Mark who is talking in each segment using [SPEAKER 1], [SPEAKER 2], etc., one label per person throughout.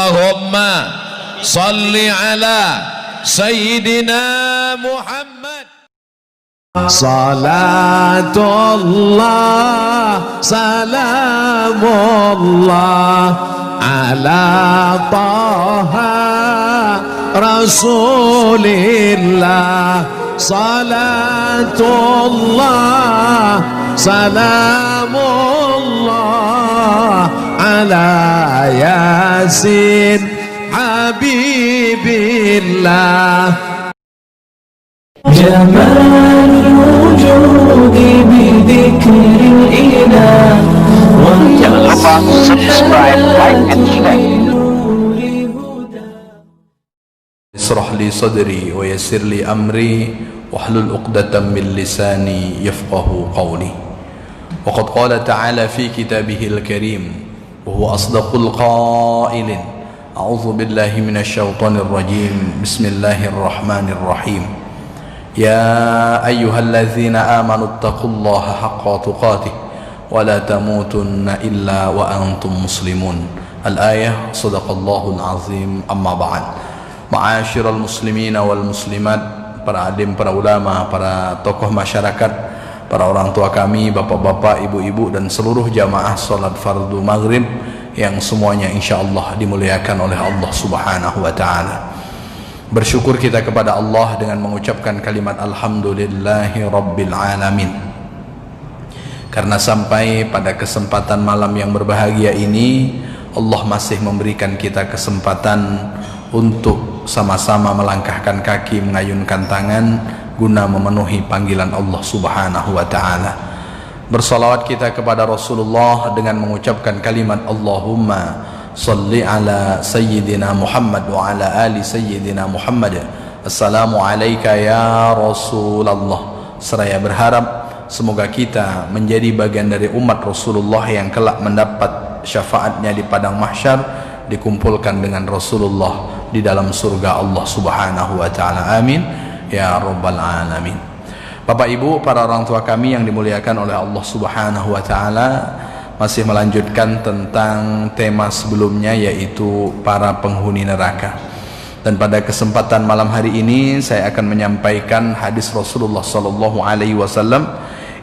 [SPEAKER 1] Allahumma salli ala Sayyidina Muhammad. Salatullah salamullah ala Taha Rasulillah. Salatullah salamullah ala Yasin Habibillah.
[SPEAKER 2] جمال الوجود بذكر الإله.
[SPEAKER 3] Jangan lupa subscribe, like, and share.
[SPEAKER 4] Ishrah li sadri wa yassir li amri wahlul 'uqdatam min lisani yafqahu qawli. Wa qad qala ta'ala fi kitabihil karim wa huwa asdaqul qailin. A'udzu billahi minasy syaithanir rajim. Bismillahirrahmanirrahim. Ya ayyuhalladzina amanu taqullaha haqqa tuqatih wa la tamutunna illa wa antum muslimun. Al-ayah. Sadaqallahul azim. Amma ba'd. Ma'asyiral muslimina wal muslimat, para alim, para ulama, para tokoh masyarakat, para orang tua kami, bapak-bapak, ibu-ibu, dan seluruh jamaah salat fardu maghrib yang semuanya insyaallah dimuliakan oleh Allah Subhanahu wa ta'ala. Bersyukur kita kepada Allah dengan mengucapkan kalimat alhamdulillahi rabbil alamin, karena sampai pada kesempatan malam yang berbahagia ini Allah masih memberikan kita kesempatan untuk sama-sama melangkahkan kaki, mengayunkan tangan guna memenuhi panggilan Allah Subhanahu wa ta'ala. Bersalawat kita kepada Rasulullah dengan mengucapkan kalimat Allahumma salli ala Sayyidina Muhammad wa ala ali Sayyidina Muhammad. Assalamu alayka ya Rasulullah. Seraya berharap semoga kita menjadi bagian dari umat Rasulullah yang kelak mendapat syafaatnya di padang mahsyar, dikumpulkan dengan Rasulullah di dalam surga Allah Subhanahu wa ta'ala. Amin ya rabbal alamin. Bapak ibu, para orang tua kami yang dimuliakan oleh Allah Subhanahu wa ta'ala, masih melanjutkan tentang tema sebelumnya, yaitu para penghuni neraka. Dan pada kesempatan malam hari ini saya akan menyampaikan hadis Rasulullah sallallahu alaihi wasallam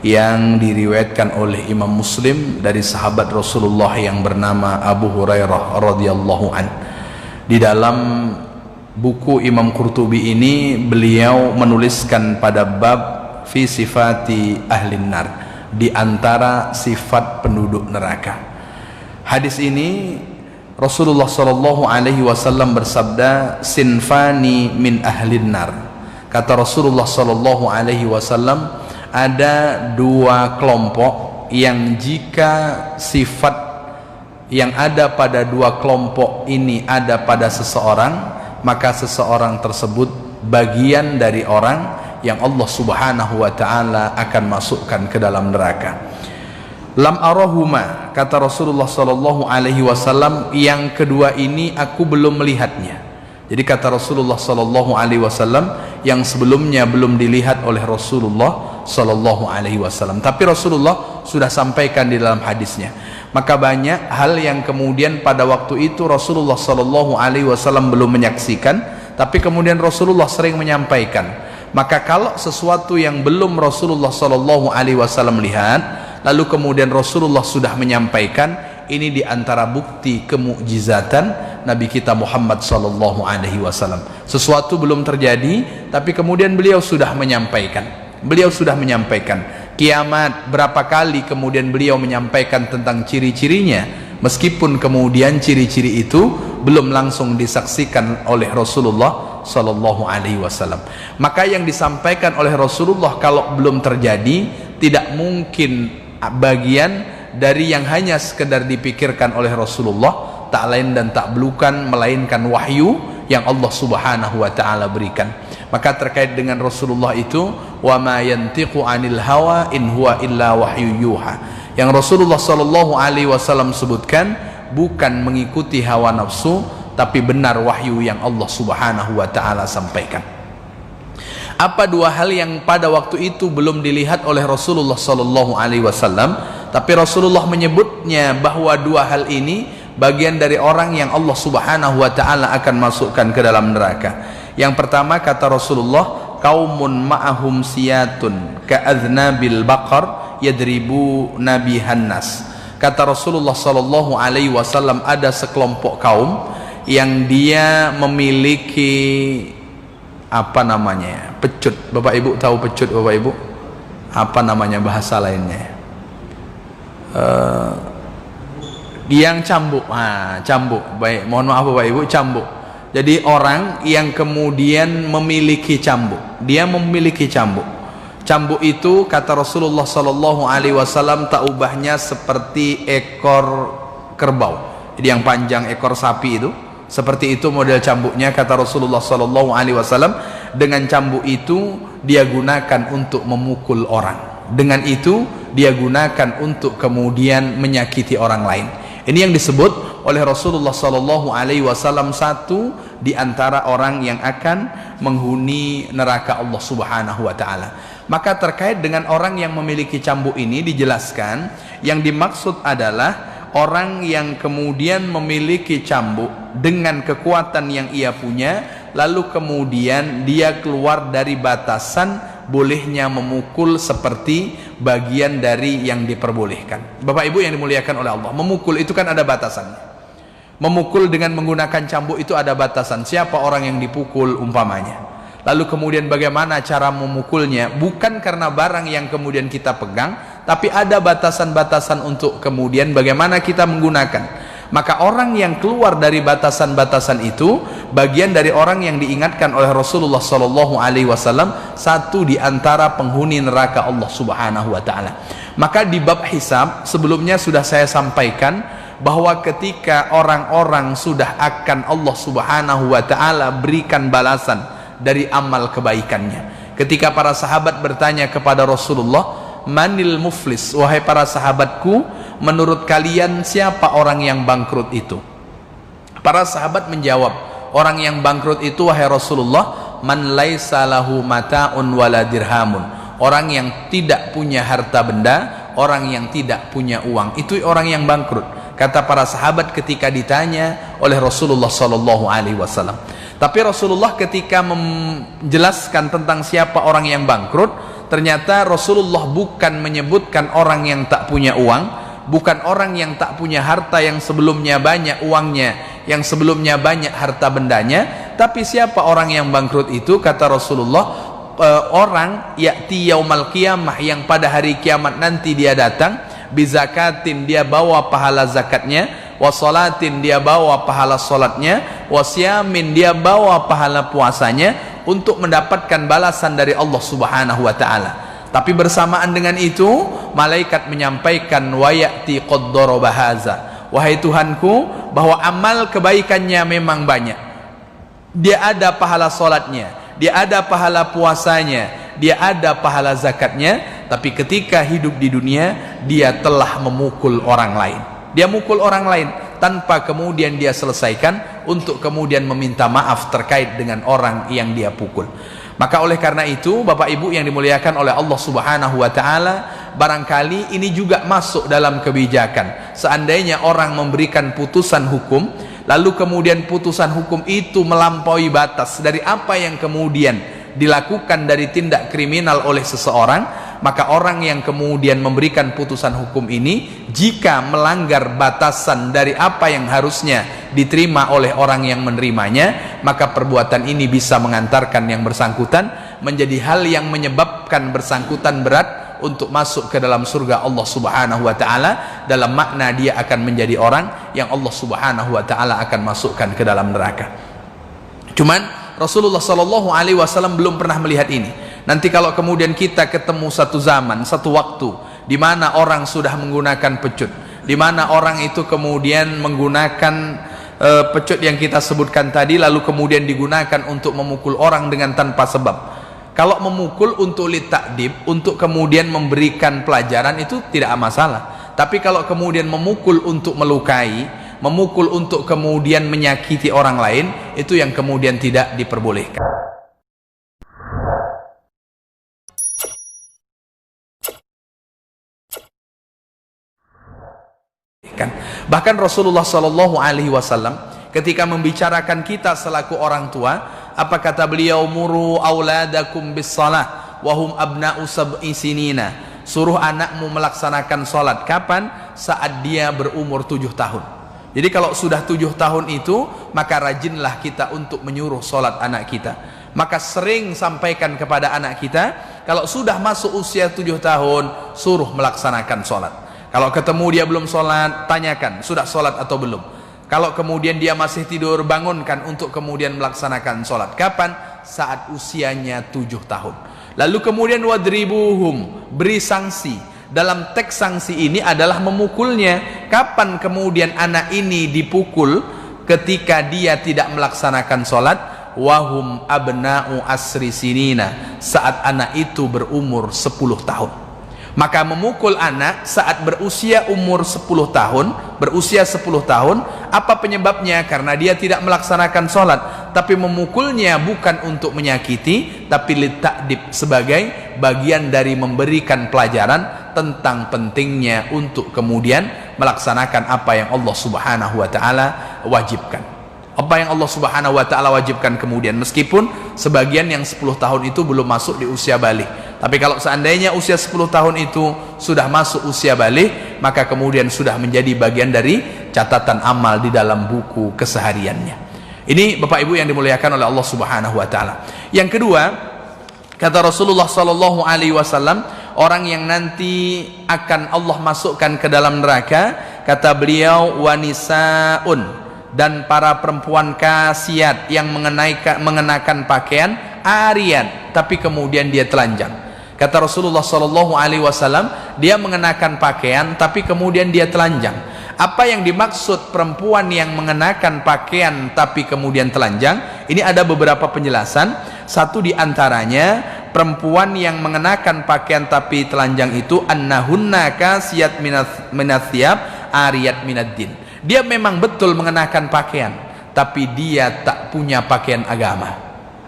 [SPEAKER 4] yang diriwayatkan oleh Imam Muslim dari sahabat Rasulullah yang bernama Abu Hurairah radhiyallahu an. Di dalam buku Imam Qurtubi ini beliau menuliskan pada bab fi sifati ahlin nar, di antara sifat penduduk neraka. Hadis ini Rasulullah sallallahu alaihi wasallam bersabda, sinfani min ahlin nar. Kata Rasulullah sallallahu alaihi wasallam, ada dua kelompok yang jika sifat yang ada pada dua kelompok ini ada pada seseorang, maka seseorang tersebut bagian dari orang yang Allah Subhanahu wa ta'ala akan masukkan ke dalam neraka. Lam arahuma, kata Rasulullah sallallahu alaihi wasallam, yang kedua ini aku belum melihatnya. Jadi kata Rasulullah sallallahu alaihi wasallam, yang sebelumnya belum dilihat oleh Rasulullah sallallahu alaihi wasallam, tapi Rasulullah sudah sampaikan di dalam hadisnya. Maka banyak hal yang kemudian pada waktu itu Rasulullah sallallahu alaihi wasallam belum menyaksikan, tapi kemudian Rasulullah sering menyampaikan. Maka kalau sesuatu yang belum Rasulullah sallallahu alaihi wasallam lihat, lalu kemudian Rasulullah sudah menyampaikan, ini diantara bukti kemukjizatan Nabi kita Muhammad sallallahu alaihi wasallam. Sesuatu belum terjadi, tapi kemudian beliau sudah menyampaikan. Beliau sudah menyampaikan. Kiamat, berapa kali kemudian beliau menyampaikan tentang ciri-cirinya, meskipun kemudian ciri-ciri itu belum langsung disaksikan oleh Rasulullah sallallahu alaihi wasallam. Maka yang disampaikan oleh Rasulullah kalau belum terjadi, tidak mungkin bagian dari yang hanya sekedar dipikirkan oleh Rasulullah, tak lain dan tak bukan melainkan wahyu yang Allah Subhanahu wa ta'ala berikan. Maka terkait dengan Rasulullah itu, wa ma yantiqu anil hawa in huwa illa wahyu yuha, yang Rasulullah sallallahu alaihi wasallam sebutkan bukan mengikuti hawa nafsu, tapi benar wahyu yang Allah Subhanahu wa ta'ala sampaikan. Apa dua hal yang pada waktu itu belum dilihat oleh Rasulullah sallallahu alaihi wasallam, tapi Rasulullah menyebutnya bahwa dua hal ini bagian dari orang yang Allah Subhanahu wa taala akan masukkan ke dalam neraka. Yang pertama kata Rasulullah, qaumun ma'ahum siyatun ka'adznabil baqar yadribu nabihan nas. Kata Rasulullah sallallahu alaihi wasallam, ada sekelompok kaum yang dia memiliki apa namanya? Pecut. Bapak Ibu tahu pecut, Bapak Ibu? Apa namanya bahasa lainnya? Yang cambuk. Cambuk. Baik, mohon maaf Bapak Ibu, cambuk. Jadi orang yang kemudian memiliki cambuk, dia memiliki cambuk. Cambuk itu kata Rasulullah sallallahu alaihi wasallam tak ubahnya seperti ekor kerbau. Jadi yang panjang ekor sapi itu, seperti itu model cambuknya kata Rasulullah sallallahu alaihi wasallam. Dengan cambuk itu dia gunakan untuk memukul orang. Dengan itu dia gunakan untuk kemudian menyakiti orang lain. Ini yang disebut oleh Rasulullah sallallahu alaihi wasallam satu di antara orang yang akan menghuni neraka Allah Subhanahu wa taala. Maka terkait dengan orang yang memiliki cambuk ini dijelaskan, yang dimaksud adalah orang yang kemudian memiliki cambuk dengan kekuatan yang ia punya, lalu kemudian dia keluar dari batasan bolehnya memukul seperti bagian dari yang diperbolehkan. Bapak Ibu yang dimuliakan oleh Allah, memukul itu kan ada batasannya. Memukul dengan menggunakan cambuk itu ada batasan. Siapa orang yang dipukul umpamanya, lalu kemudian bagaimana cara memukulnya, bukan karena barang yang kemudian kita pegang, tapi ada batasan-batasan untuk kemudian bagaimana kita menggunakan. Maka orang yang keluar dari batasan-batasan itu bagian dari orang yang diingatkan oleh Rasulullah sallallahu alaihi wasallam, satu di antara penghuni neraka Allah Subhanahu wa taala. Maka di bab hisab sebelumnya sudah saya sampaikan bahwa ketika orang-orang sudah akan Allah Subhanahu wa taala berikan balasan dari amal kebaikannya. Ketika para sahabat bertanya kepada Rasulullah, manil muflis, wahai para sahabatku, menurut kalian siapa orang yang bangkrut itu? Para sahabat menjawab, orang yang bangkrut itu wahai Rasulullah, man laisa lahu mata'un wala dirhamun, orang yang tidak punya harta benda, orang yang tidak punya uang, itu orang yang bangkrut. Kata para sahabat ketika ditanya oleh Rasulullah sallallahu alaihi wasallam. Tapi Rasulullah ketika menjelaskan tentang siapa orang yang bangkrut, ternyata Rasulullah bukan menyebutkan orang yang tak punya uang, bukan orang yang tak punya harta yang sebelumnya banyak uangnya, yang sebelumnya banyak harta bendanya, tapi siapa orang yang bangkrut itu? Kata Rasulullah, orang ya'ti yaumal qiyamah, yang pada hari kiamat nanti dia datang, bizakatin, dia bawa pahala zakatnya, wasolatin, dia bawa pahala solatnya, wasyamin, dia bawa pahala puasanya, untuk mendapatkan balasan dari Allah Subhanahu wa taala. Tapi bersamaan dengan itu malaikat menyampaikan, wa ya'ti qad daraba haza, wahai Tuhanku, bahwa amal kebaikannya memang banyak, dia ada pahala solatnya, dia ada pahala puasanya, dia ada pahala zakatnya, tapi ketika hidup di dunia dia telah memukul orang lain. Dia mukul orang lain tanpa kemudian dia selesaikan untuk kemudian meminta maaf terkait dengan orang yang dia pukul. Maka oleh karena itu Bapak Ibu yang dimuliakan oleh Allah Subhanahu wa taala, barangkali ini juga masuk dalam kebijakan. Seandainya orang memberikan putusan hukum, lalu kemudian putusan hukum itu melampaui batas dari apa yang kemudian dilakukan dari tindak kriminal oleh seseorang, maka orang yang kemudian memberikan putusan hukum ini jika melanggar batasan dari apa yang harusnya diterima oleh orang yang menerimanya, maka perbuatan ini bisa mengantarkan yang bersangkutan menjadi hal yang menyebabkan bersangkutan berat untuk masuk ke dalam surga Allah Subhanahu wa taala, dalam makna dia akan menjadi orang yang Allah Subhanahu wa taala akan masukkan ke dalam neraka. Cuman Rasulullah sallallahu alaihi wasallam belum pernah melihat ini. Nanti kalau kemudian kita ketemu satu zaman, satu waktu di mana orang sudah menggunakan pecut, di mana orang itu kemudian menggunakan pecut yang kita sebutkan tadi, lalu kemudian digunakan untuk memukul orang dengan tanpa sebab. Kalau memukul untuk litakdib, untuk kemudian memberikan pelajaran, itu tidak masalah. Tapi kalau kemudian memukul untuk melukai, memukul untuk kemudian menyakiti orang lain, itu yang kemudian tidak diperbolehkan. Bahkan Rasulullah Shallallahu Alaihi Wasallam ketika membicarakan kita selaku orang tua, apa kata beliau? Muru auladakum bis salah wahum abna'u sab'i sinina. Suruh anakmu melaksanakan sholat. Kapan? Saat dia berumur 7 tahun. Jadi kalau sudah 7 tahun itu, maka rajinlah kita untuk menyuruh sholat anak kita. Maka sering sampaikan kepada anak kita, kalau sudah masuk usia 7 tahun, suruh melaksanakan sholat. Kalau ketemu dia belum sholat, tanyakan, sudah sholat atau belum. Kalau kemudian dia masih tidur, bangunkan untuk kemudian melaksanakan sholat. Kapan? Saat usianya 7 tahun. Lalu kemudian wadribuhum, beri sanksi. Dalam teks sanksi ini adalah memukulnya. Kapan kemudian anak ini dipukul? Ketika dia tidak melaksanakan sholat. Wahum abna'u asri sinina, saat anak itu berumur 10 tahun. Maka memukul anak saat berusia umur 10 tahun, berusia 10 tahun, apa penyebabnya? Karena dia tidak melaksanakan sholat. Tapi memukulnya bukan untuk menyakiti, tapi litakdib, sebagai bagian dari memberikan pelajaran tentang pentingnya untuk kemudian melaksanakan apa yang Allah Subhanahu wa Ta'ala wajibkan. Apa yang Allah Subhanahu wa Ta'ala wajibkan kemudian, meskipun sebagian yang 10 tahun itu belum masuk di usia balik. Tapi kalau seandainya usia 10 tahun itu sudah masuk usia balik, maka kemudian sudah menjadi bagian dari catatan amal di dalam buku kesehariannya. Ini Bapak Ibu yang dimuliakan oleh Allah Subhanahu wa Ta'ala. Yang kedua, kata Rasulullah Sallallahu Alaihi Wasallam, orang yang nanti akan Allah masukkan ke dalam neraka, kata beliau, wanisaun, dan para perempuan kasiat yang mengenakan pakaian arian, tapi kemudian dia telanjang. Kata Rasulullah Shallallahu Alaihi Wasallam, dia mengenakan pakaian tapi kemudian dia telanjang. Apa yang dimaksud perempuan yang mengenakan pakaian tapi kemudian telanjang? Ini ada beberapa penjelasan. Satu di antaranya, perempuan yang mengenakan pakaian tapi telanjang itu annahunna kasiyat minathiyab ariyat minaddin. Dia memang betul mengenakan pakaian, tapi dia tak punya pakaian agama.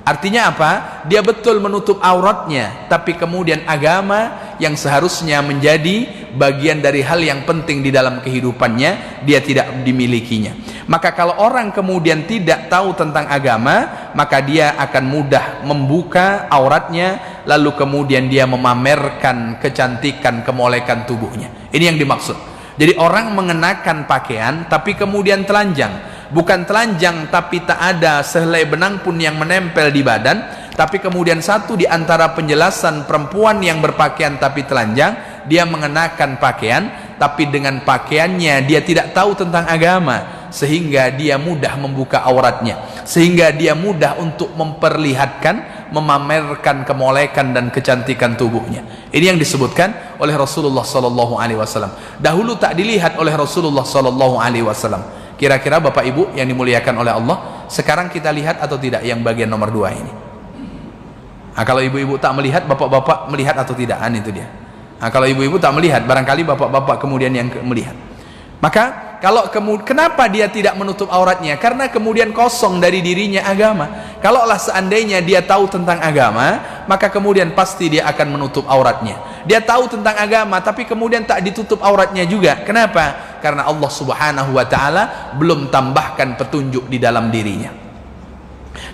[SPEAKER 4] Artinya apa? Dia betul menutup auratnya, tapi kemudian agama yang seharusnya menjadi bagian dari hal yang penting di dalam kehidupannya, dia tidak dimilikinya. Maka kalau orang kemudian tidak tahu tentang agama, maka dia akan mudah membuka auratnya, lalu kemudian dia memamerkan kecantikan, kemolekan tubuhnya. Ini yang dimaksud. Jadi orang mengenakan pakaian tapi kemudian telanjang. Bukan telanjang tapi tak ada sehelai benang pun yang menempel di badan. Tapi kemudian satu di antara penjelasan perempuan yang berpakaian tapi telanjang, dia mengenakan pakaian tapi dengan pakaiannya dia tidak tahu tentang agama, sehingga dia mudah membuka auratnya, sehingga dia mudah untuk memperlihatkan, memamerkan kemolekan dan kecantikan tubuhnya. Ini yang disebutkan oleh Rasulullah Sallallahu Alaihi Wasallam. Dahulu tak dilihat oleh Rasulullah Sallallahu Alaihi Wasallam. Kira-kira Bapak Ibu yang dimuliakan oleh Allah, sekarang kita lihat atau tidak yang bagian nomor 2 ini? Nah, kalau ibu-ibu tak melihat, bapak-bapak melihat atau tidak? Itu dia. Nah, kalau ibu-ibu tak melihat, barangkali bapak-bapak kemudian yang melihat. Maka kenapa dia tidak menutup auratnya? Karena kemudian kosong dari dirinya agama. Kalaulah seandainya dia tahu tentang agama, maka kemudian pasti dia akan menutup auratnya. Dia tahu tentang agama tapi kemudian tak ditutup auratnya juga. Kenapa? Karena Allah Subhanahu wa Ta'ala belum tambahkan petunjuk di dalam dirinya.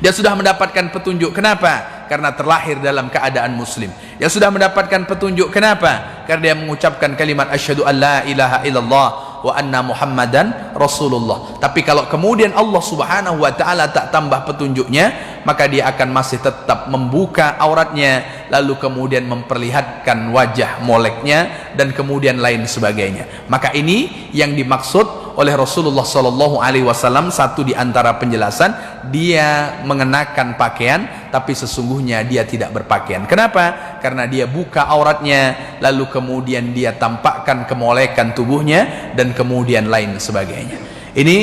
[SPEAKER 4] Dia sudah mendapatkan petunjuk. Kenapa? Karena terlahir dalam keadaan muslim. Dia sudah mendapatkan petunjuk. Kenapa? Karena dia mengucapkan kalimat asyhadu an la ilaha illallah wa anna muhammadan rasulullah. Tapi kalau kemudian Allah Subhanahu wa Ta'ala tak tambah petunjuknya, maka dia akan masih tetap membuka auratnya, lalu kemudian memperlihatkan wajah moleknya dan kemudian lain sebagainya. Maka ini yang dimaksud oleh Rasulullah Sallallahu Alaihi Wasallam. Satu di antara penjelasan, dia mengenakan pakaian tapi sesungguhnya dia tidak berpakaian. Kenapa? Karena dia buka auratnya, lalu kemudian dia tampakkan kemolekan tubuhnya dan kemudian lain sebagainya. Ini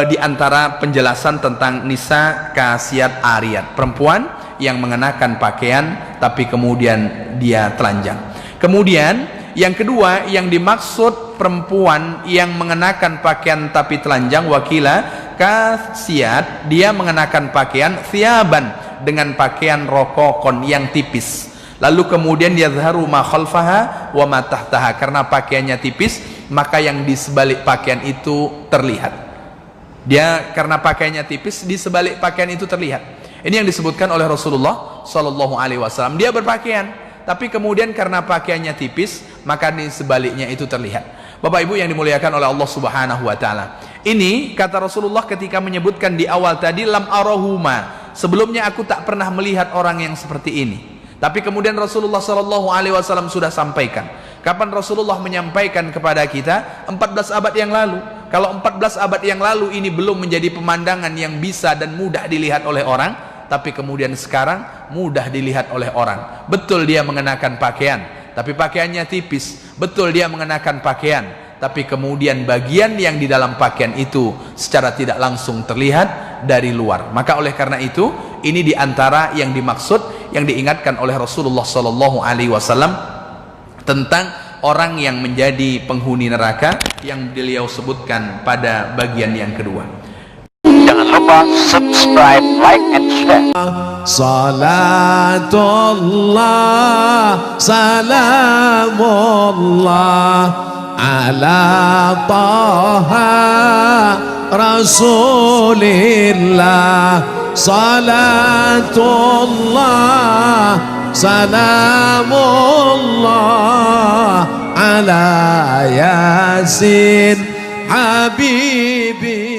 [SPEAKER 4] di antara penjelasan tentang nisa kasiyat ariyat, perempuan yang mengenakan pakaian tapi kemudian dia telanjang. Kemudian yang kedua, yang dimaksud perempuan yang mengenakan pakaian tapi telanjang, wakila kasiyat, dia mengenakan pakaian thiyaban, dengan pakaian rokokon yang tipis. Lalu kemudian yadharu ma khalfaha wa ma tahtaha, karena pakaiannya tipis maka yang di sebalik pakaian itu terlihat. Dia karena pakaiannya tipis, di sebalik pakaian itu terlihat. Ini yang disebutkan oleh Rasulullah Shallallahu Alaihi Wasallam. Dia berpakaian, tapi kemudian karena pakaiannya tipis, maka di sebaliknya itu terlihat. Bapak Ibu yang dimuliakan oleh Allah Subhanahu Wa Taala. Ini kata Rasulullah ketika menyebutkan di awal tadi, lam arahuma. Sebelumnya aku tak pernah melihat orang yang seperti ini. Tapi kemudian Rasulullah Shallallahu Alaihi Wasallam sudah sampaikan. Kapan Rasulullah menyampaikan kepada kita? 14 abad yang lalu. Kalau 14 abad yang lalu ini belum menjadi pemandangan yang bisa dan mudah dilihat oleh orang, tapi kemudian sekarang mudah dilihat oleh orang. Betul dia mengenakan pakaian, tapi pakaiannya tipis. Betul dia mengenakan pakaian, tapi kemudian bagian yang di dalam pakaian itu secara tidak langsung terlihat dari luar. Maka oleh karena itu, ini diantara yang dimaksud, yang diingatkan oleh Rasulullah Sallallahu Alaihi Wasallam tentang orang yang menjadi penghuni neraka yang beliau sebutkan pada bagian yang kedua.
[SPEAKER 3] Jangan lupa subscribe, like, and share.
[SPEAKER 1] Salatullah, salamullah ala taha rasulillah. Salatullah, salamullah ala yasin habibi.